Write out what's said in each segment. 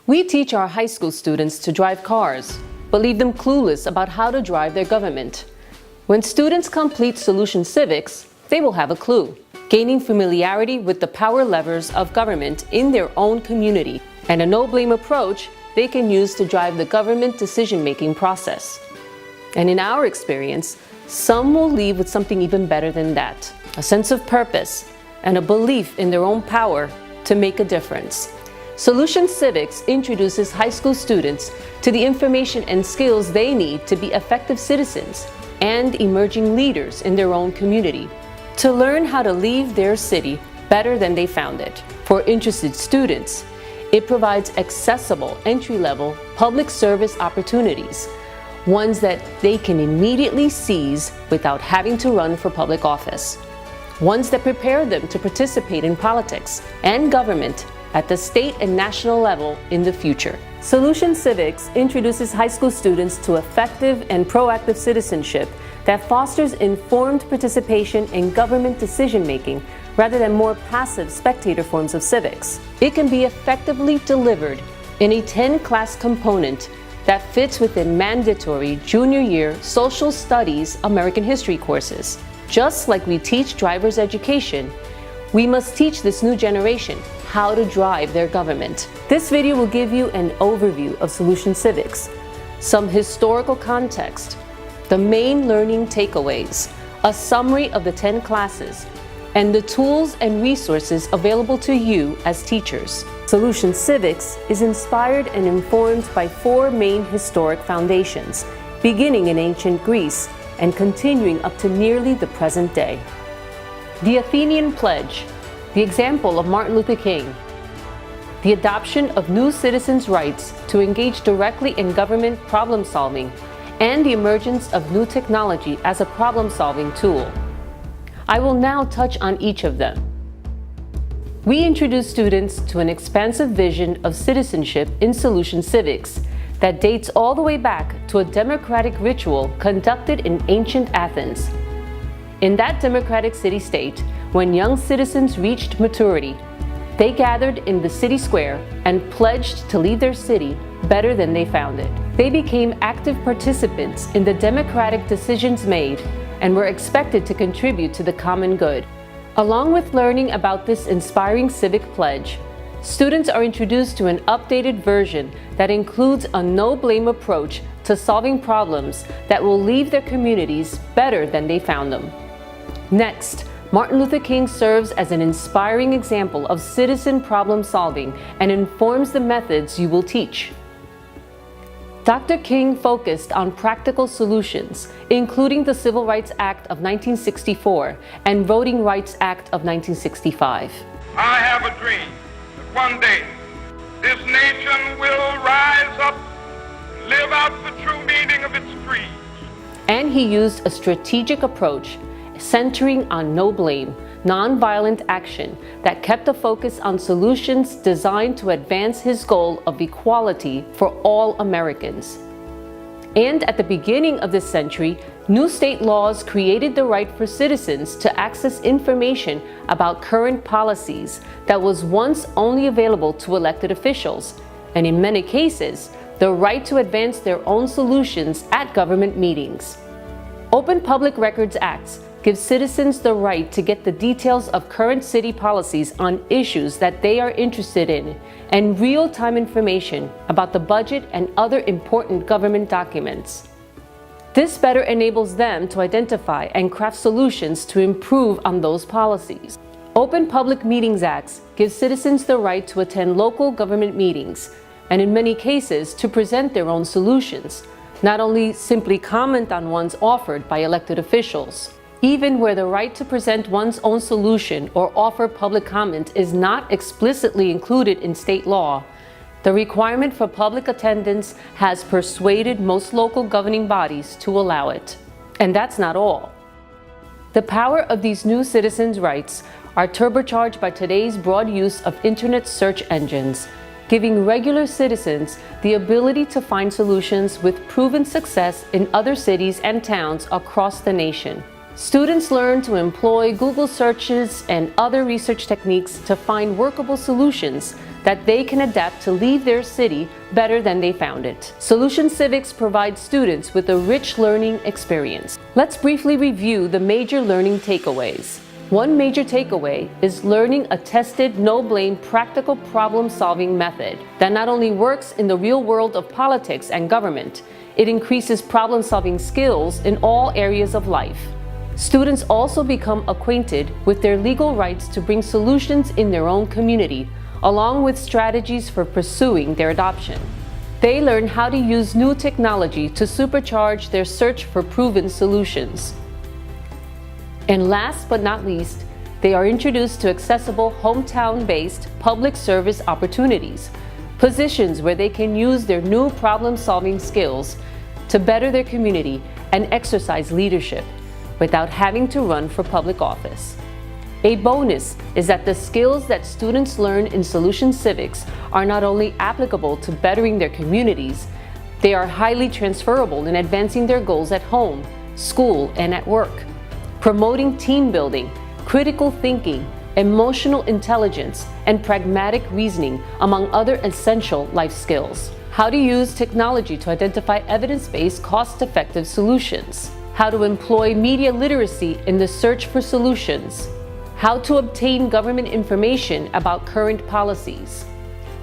We teach our high school students to drive cars, but leave them clueless about how to drive their government. When students complete Solutions Civics, they will have a clue, gaining familiarity with the power levers of government in their own community, and a no-blame approach they can use to drive the government decision-making process. And in our experience, some will leave with something even better than that, a sense of purpose and a belief in their own power to make a difference. Solutions Civics introduces high school students to the information and skills they need to be effective citizens and emerging leaders in their own community, to learn how to leave their city better than they found it. For interested students, it provides accessible entry-level public service opportunities, ones that they can immediately seize without having to run for public office, ones that prepare them to participate in politics and government at the state and national level in the future. Solutions Civics introduces high school students to effective and proactive citizenship that fosters informed participation in government decision-making rather than more passive spectator forms of civics. It can be effectively delivered in a 10-class component that fits within mandatory junior year social studies American history courses. Just like we teach driver's education, we must teach this new generation how to drive their government. This video will give you an overview of Solutions Civics, some historical context, the main learning takeaways, a summary of the 10 classes, and the tools and resources available to you as teachers. Solutions Civics is inspired and informed by 4 main historic foundations, beginning in ancient Greece and continuing up to nearly the present day. The Athenian Pledge, the example of Martin Luther King, the adoption of new citizens' rights to engage directly in government problem-solving, and the emergence of new technology as a problem-solving tool. I will now touch on each of them. We introduce students to an expansive vision of citizenship in Solutions Civics that dates all the way back to a democratic ritual conducted in ancient Athens. In that democratic city-state, when young citizens reached maturity, they gathered in the city square and pledged to leave their city better than they found it. They became active participants in the democratic decisions made and were expected to contribute to the common good. Along with learning about this inspiring civic pledge, students are introduced to an updated version that includes a no-blame approach to solving problems that will leave their communities better than they found them. Next, Martin Luther King serves as an inspiring example of citizen problem solving and informs the methods you will teach. Dr. King focused on practical solutions, including the Civil Rights Act of 1964 and Voting Rights Act of 1965. I have a dream that one day this nation will rise up and live out the true meaning of its creed. And he used a strategic approach centering on no blame, nonviolent action that kept a focus on solutions designed to advance his goal of equality for all Americans. And at the beginning of this century, new state laws created the right for citizens to access information about current policies that was once only available to elected officials, and in many cases, the right to advance their own solutions at government meetings. Open Public Records Acts gives citizens the right to get the details of current city policies on issues that they are interested in and real-time information about the budget and other important government documents. This better enables them to identify and craft solutions to improve on those policies. Open Public Meetings Acts gives citizens the right to attend local government meetings and in many cases to present their own solutions, not only simply comment on ones offered by elected officials. Even where the right to present one's own solution or offer public comment is not explicitly included in state law, the requirement for public attendance has persuaded most local governing bodies to allow it. And that's not all. The power of these new citizens' rights are turbocharged by today's broad use of internet search engines, giving regular citizens the ability to find solutions with proven success in other cities and towns across the nation. Students learn to employ Google searches and other research techniques to find workable solutions that they can adapt to leave their city better than they found it. Solutions Civics provides students with a rich learning experience. Let's briefly review the major learning takeaways. One major takeaway is learning a tested, no-blame, practical problem-solving method that not only works in the real world of politics and government, it increases problem-solving skills in all areas of life. Students also become acquainted with their legal rights to bring solutions in their own community, along with strategies for pursuing their adoption. They learn how to use new technology to supercharge their search for proven solutions. And last but not least, they are introduced to accessible hometown-based public service opportunities, positions where they can use their new problem-solving skills to better their community and exercise leadership without having to run for public office. A bonus is that the skills that students learn in Solutions Civics are not only applicable to bettering their communities, they are highly transferable in advancing their goals at home, school, and at work, promoting team building, critical thinking, emotional intelligence, and pragmatic reasoning, among other essential life skills. How to use technology to identify evidence-based, cost-effective solutions. How to employ media literacy in the search for solutions. How to obtain government information about current policies.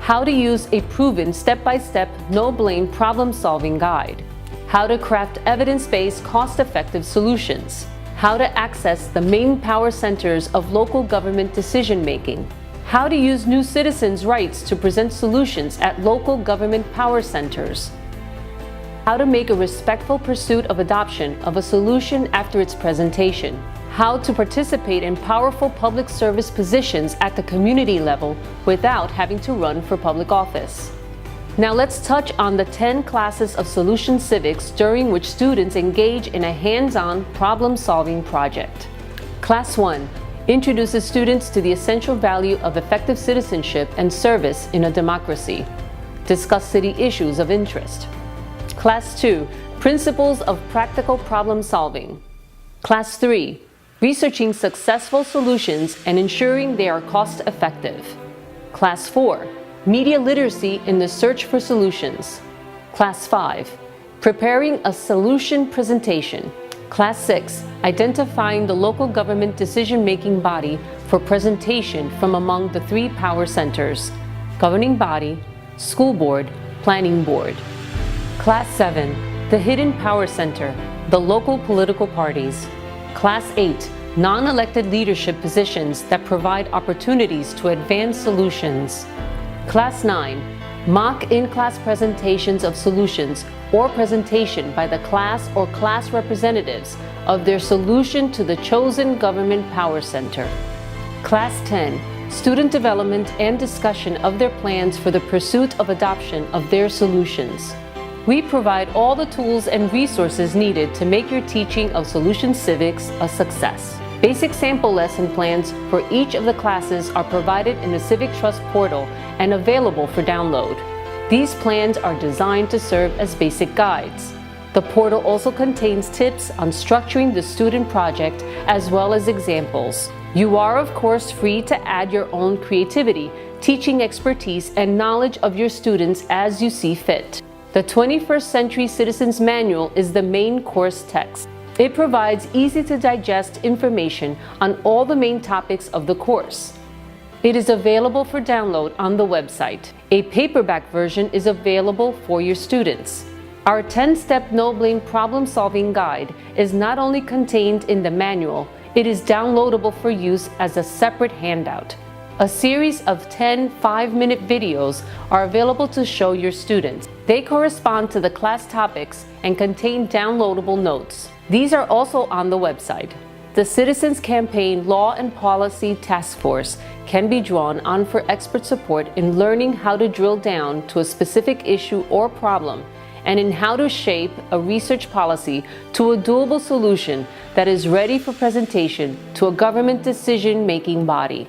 How to use a proven step-by-step, no-blame problem-solving guide. How to craft evidence-based, cost-effective solutions. How to access the main power centers of local government decision-making. How to use new citizens' rights to present solutions at local government power centers. How to make a respectful pursuit of adoption of a solution after its presentation. How to participate in powerful public service positions at the community level without having to run for public office. Now let's touch on the 10 classes of Solutions Civics during which students engage in a hands-on problem-solving project. Class 1 introduces students to the essential value of effective citizenship and service in a democracy. Discuss city issues of interest. Class 2, Principles of Practical Problem Solving. Class 3, Researching Successful Solutions and Ensuring They Are Cost-Effective. Class 4, Media Literacy in the Search for Solutions. Class 5, Preparing a Solution Presentation. Class 6, Identifying the Local Government Decision-Making Body for Presentation from among the 3 power centers: Governing Body, School Board, Planning Board. Class 7, The Hidden Power Center, the local political parties. Class 8, Non-elected leadership positions that provide opportunities to advance solutions. Class 9, Mock in-class presentations of solutions or presentation by the class or class representatives of their solution to the chosen government power center. Class 10, Student development and discussion of their plans for the pursuit of adoption of their solutions. We provide all the tools and resources needed to make your teaching of Solutions Civics a success. Basic sample lesson plans for each of the classes are provided in the Civic Trust portal and available for download. These plans are designed to serve as basic guides. The portal also contains tips on structuring the student project as well as examples. You are, of course, free to add your own creativity, teaching expertise, and knowledge of your students as you see fit. The 21st Century Citizens Manual is the main course text. It provides easy-to-digest information on all the main topics of the course. It is available for download on the website. A paperback version is available for your students. Our 10-step no-blame problem-solving guide is not only contained in the manual, it is downloadable for use as a separate handout. A series of 10 5-minute videos are available to show your students. They correspond to the class topics and contain downloadable notes. These are also on the website. The Citizens Campaign Law and Policy Task Force can be drawn on for expert support in learning how to drill down to a specific issue or problem and in how to shape a research policy to a doable solution that is ready for presentation to a government decision-making body.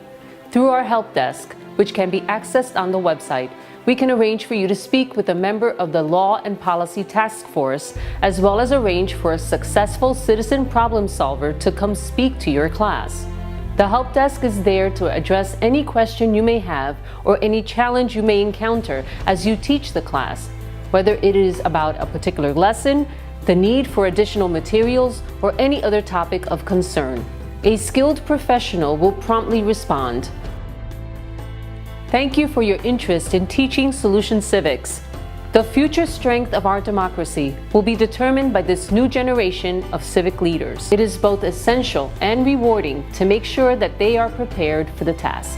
Through our help desk, which can be accessed on the website, we can arrange for you to speak with a member of the Law and Policy Task Force, as well as arrange for a successful citizen problem solver to come speak to your class. The help desk is there to address any question you may have or any challenge you may encounter as you teach the class, whether it is about a particular lesson, the need for additional materials, or any other topic of concern. A skilled professional will promptly respond. Thank you for your interest in teaching Solutions Civics. The future strength of our democracy will be determined by this new generation of civic leaders. It is both essential and rewarding to make sure that they are prepared for the task.